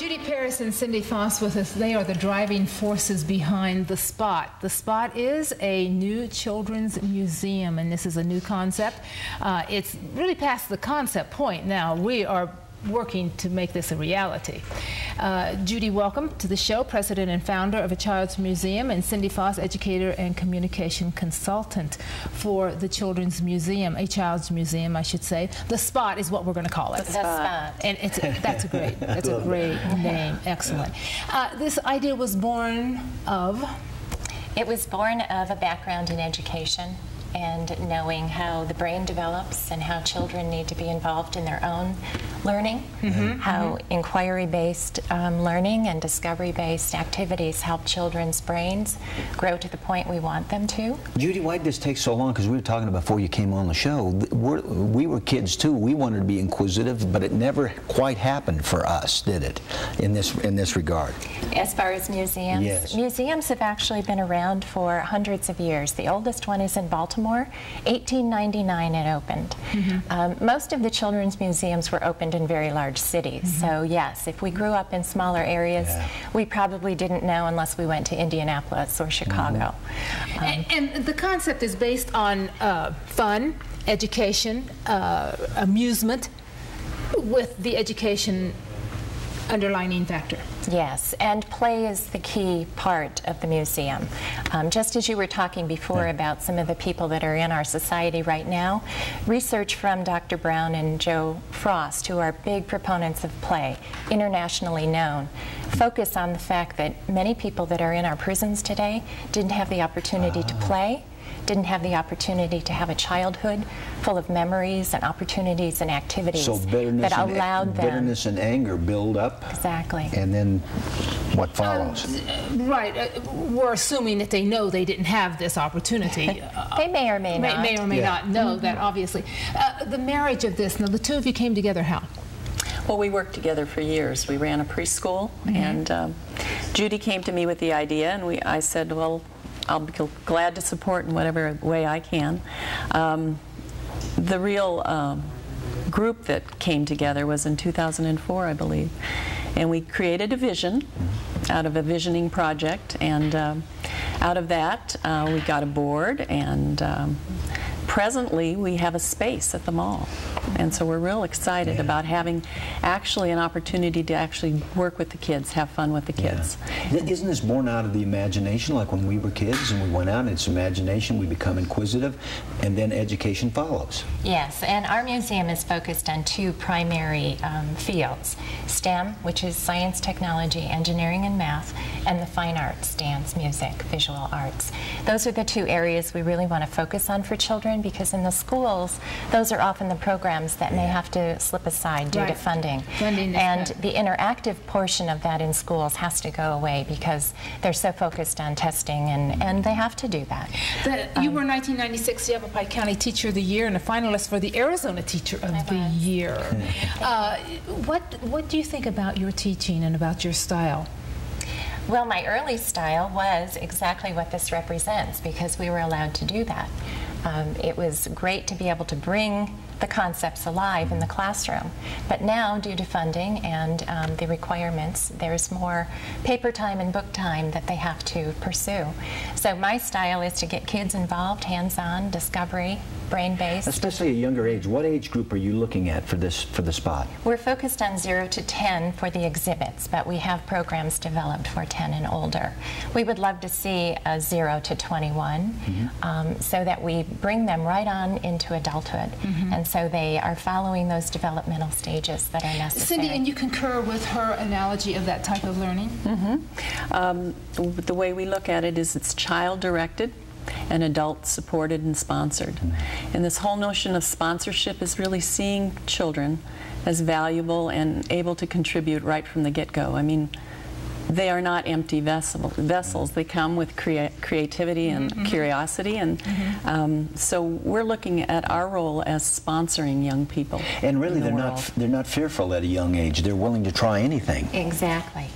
Judy Paris and Cindy Foss with us. They are the driving forces behind The Spot. The Spot is a new children's museum, and this is a new concept. It's really past the concept point now. We are working to make this a reality. Judy, welcome to the show, president and founder of A Child's Museum, and Cindy Foss, educator and communication consultant for the Children's Museum, A Child's Museum, I should say. The Spot is what we're going to call it. The Spot. And that's a great name. Excellent. This idea was born of? It was born of a background in education and knowing how the brain develops and how children need to be involved in their own learning, how inquiry-based learning and discovery-based activities help children's brains grow to the point we want them to. Judy, why did this take so long? Because we were talking before you came on the show. We were kids too. We wanted to be inquisitive, but it never quite happened for us, did it, in this regard? As far as museums? Yes. Museums have actually been around for hundreds of years. The oldest one is in Baltimore. 1899 it opened. Most of the children's museums were opened in very large cities. So yes, if we grew up in smaller areas, we probably didn't know unless we went to Indianapolis or Chicago. And the concept is based on fun, education, amusement, with the education underlining factor. Yes, and play is the key part of the museum. Just as you were talking before about some of the people that are in our society right now, research from Dr. Brown and Joe Frost, who are big proponents of play, internationally known, focus on the fact that many people that are in our prisons today didn't have the opportunity to play, didn't have the opportunity to have a childhood full of memories and opportunities and activities that allowed them. Bitterness and anger build up. Exactly. And then what follows? Right. We're assuming that they know they didn't have this opportunity. They may or may not. May or may not know that, obviously. The marriage of this, now the two of you came together how? Well, we worked together for years. We ran a preschool, and Judy came to me with the idea, and I said, well, I'll be glad to support in whatever way I can. The real group that came together was in 2004, I believe. And we created a vision out of a visioning project, and out of that we got a board, and presently we have a space at the mall. And so we're real excited about having actually an opportunity to actually work with the kids, have fun with the kids. Isn't this born out of the imagination, like when we were kids and we went out, it's imagination, we become inquisitive, and then education follows? Yes, and our museum is focused on two primary fields: STEM, which is science, technology, engineering, and math, and the fine arts, dance, music, visual arts. Those are the two areas we really want to focus on for children, because in the schools, those are often the programs that may have to slip aside due to funding. And the interactive portion of that in schools has to go away because they're so focused on testing, and they have to do that. You were 1996 Yavapai County Teacher of the Year and a finalist for the Arizona Teacher of the Year. What do you think about your teaching and about your style? Well, my early style was exactly what this represents, because we were allowed to do that. It was great to be able to bring the concepts alive in the classroom. But now, due to funding and the requirements, there's more paper time and book time that they have to pursue. So my style is to get kids involved, hands-on, discovery, brain-based. Especially at a younger age. What age group are you looking at for the Spot? We're focused on 0 to 10 for the exhibits, but we have programs developed for 10 and older. We would love to see a 0 to 21 so that we bring them right on into adulthood. And so they are following those developmental stages that are necessary. Cindy, and you concur with her analogy of that type of learning? The way we look at it is it's child-directed and adult-supported and sponsored. And this whole notion of sponsorship is really seeing children as valuable and able to contribute right from the get-go. I mean, they are not empty vessels. They come with creativity and curiosity, and so we're looking at our role as sponsoring young people. And really, they're not fearful at a young age. They're willing to try anything. Exactly.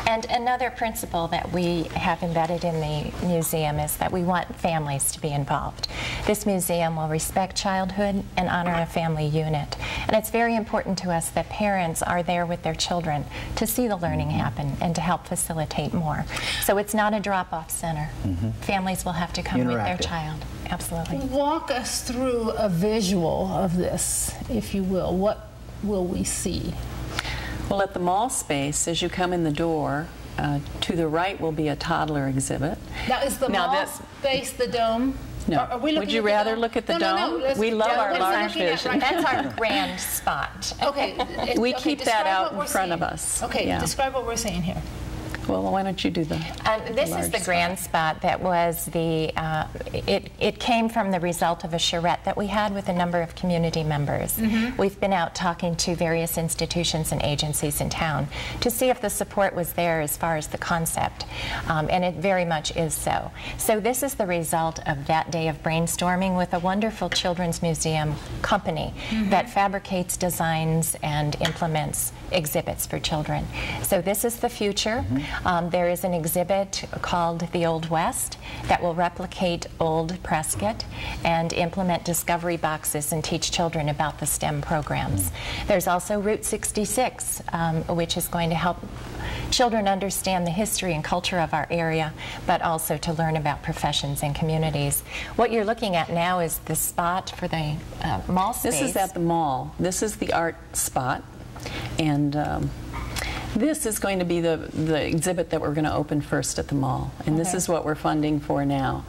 And another principle that we have embedded in the museum is that we want families to be involved. This museum will respect childhood and honor a family unit. And it's very important to us that parents are there with their children to see the learning happen and to help facilitate more. So it's not a drop-off center. Families will have to come with their child. Absolutely. Walk us through a visual of this, if you will. What will we see? Well, at the mall space, as you come in the door, to the right will be a toddler exhibit. Now, is the mall space the dome? No. Are we Would you rather look at the dome? No. We love our large vision. That's our grand spot. Okay. We keep that out in front of us. Okay, describe what we're seeing here. Well, why don't you do the This is the grand spot that was the, it came from the result of a charrette that we had with a number of community members. We've been out talking to various institutions and agencies in town to see if the support was there as far as the concept, and it very much is so. So this is the result of that day of brainstorming with a wonderful children's museum company that fabricates, designs, and implements exhibits for children. So this is the future. There is an exhibit called The Old West that will replicate Old Prescott and implement discovery boxes and teach children about the STEM programs. There's also Route 66, which is going to help children understand the history and culture of our area, but also to learn about professions and communities. What you're looking at now is the spot for the mall space. This is at the mall. This is the art spot. And this is going to be the exhibit that we're going to open first at the mall. And this is what we're funding for now.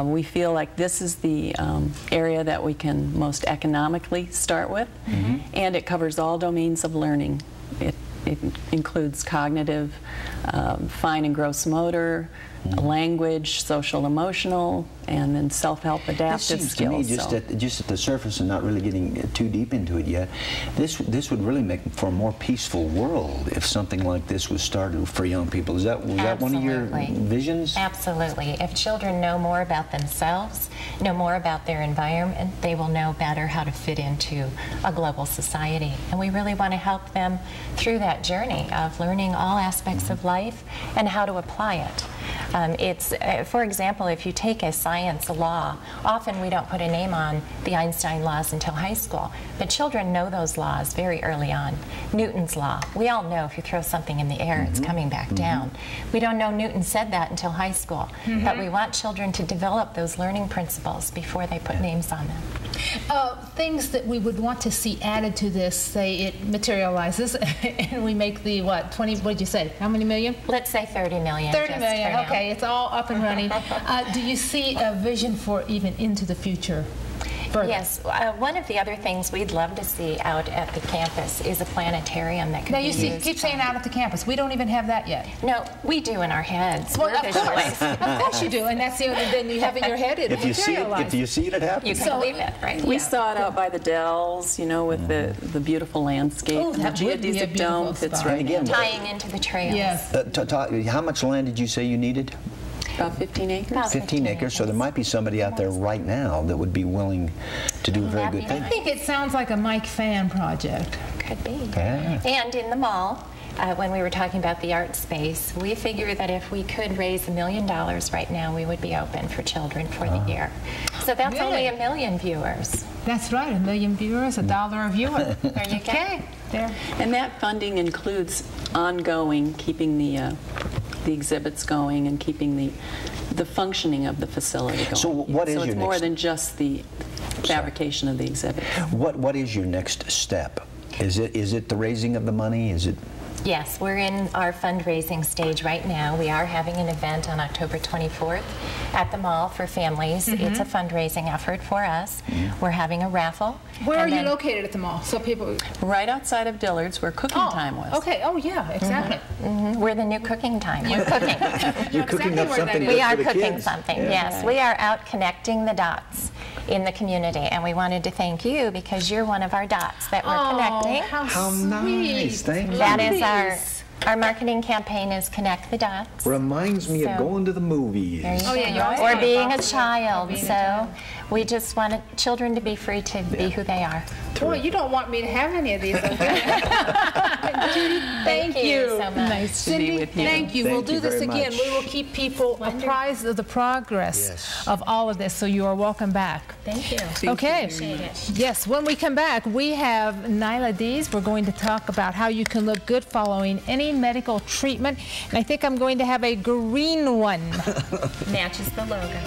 We feel like this is the area that we can most economically start with. And it covers all domains of learning. It includes cognitive, fine and gross motor, language, social emotional, and then self-help adaptive skills. To me, just at the surface and not really getting too deep into it yet, this would really make for a more peaceful world if something like this was started for young people. Was that one of your visions? Absolutely. If children know more about themselves, know more about their environment, they will know better how to fit into a global society. And we really want to help them through that journey of learning all aspects of life and how to apply it. For example, if you take a science law, often we don't put a name on the Einstein laws until high school, but children know those laws very early on. Newton's law, we all know if you throw something in the air, it's coming back down. We don't know Newton said that until high school, but we want children to develop those learning principles before they put names on them. Things that we would want to see added to this, say it materializes and we make the, what, 20, what did you say, how many million? Let's say 30 million. 30 million, okay, it's all up and running. Do you see a vision for even into the future? Further? Yes, one of the other things we'd love to see out at the campus is a planetarium that could be used. Now you keep saying out at the campus. We don't even have that yet. No, we do in our heads. Well, of course you do, and that's the only then you have in your head. If you see it, it happens. You can believe it, right? We saw it out by the Dells, you know, with the beautiful landscape. Oh, that the geodesic dome fits right in. Tying into the trails. Yes. How much land did you say you needed? About 15 acres. About 15 acres, so there might be somebody out there right now that would be willing to do a very good thing. I think it sounds like a Mike Fan project. Could be. Yeah. And in the mall, when we were talking about the art space, we figure that if we could raise $1 million right now, we would be open for children for the year. So that's only 1 million viewers. That's right, 1 million viewers, $1 a viewer. There you go. Okay. There. And that funding includes ongoing, keeping the exhibits going and keeping the functioning of the facility going. So what is your next? So it's more than just the fabrication of the exhibit. What is your next step? Is it the raising of the money? Is it? Yes, we're in our fundraising stage right now. We are having an event on October 24th at the mall for families. It's a fundraising effort for us. We're having a raffle. Where are you located at the mall? So people... Right outside of Dillard's, where Cooking Time was. Okay. Oh, yeah, exactly. We're the new Cooking Time. We're cooking. You're cooking up something We are for the cooking kids. something, yes. We are out connecting the dots in the community, and we wanted to thank you because you're one of our dots that we're connecting. How nice. Thank you. That is our marketing campaign is Connect the Dots. Reminds me of going to the movies. Or being a child. So We just want children to be free to be who they are. Boy, you don't want me to have any of these. Judy, thank you so much. Nice to be with you. Thank you. We'll do this again. Much. We will keep people apprised of the progress of all of this, so you are welcome back. Thank you. Okay. Yes, when we come back, we have Nyla Dees. We're going to talk about how you can look good following any medical treatment. And I think I'm going to have a green one. Matches the logo.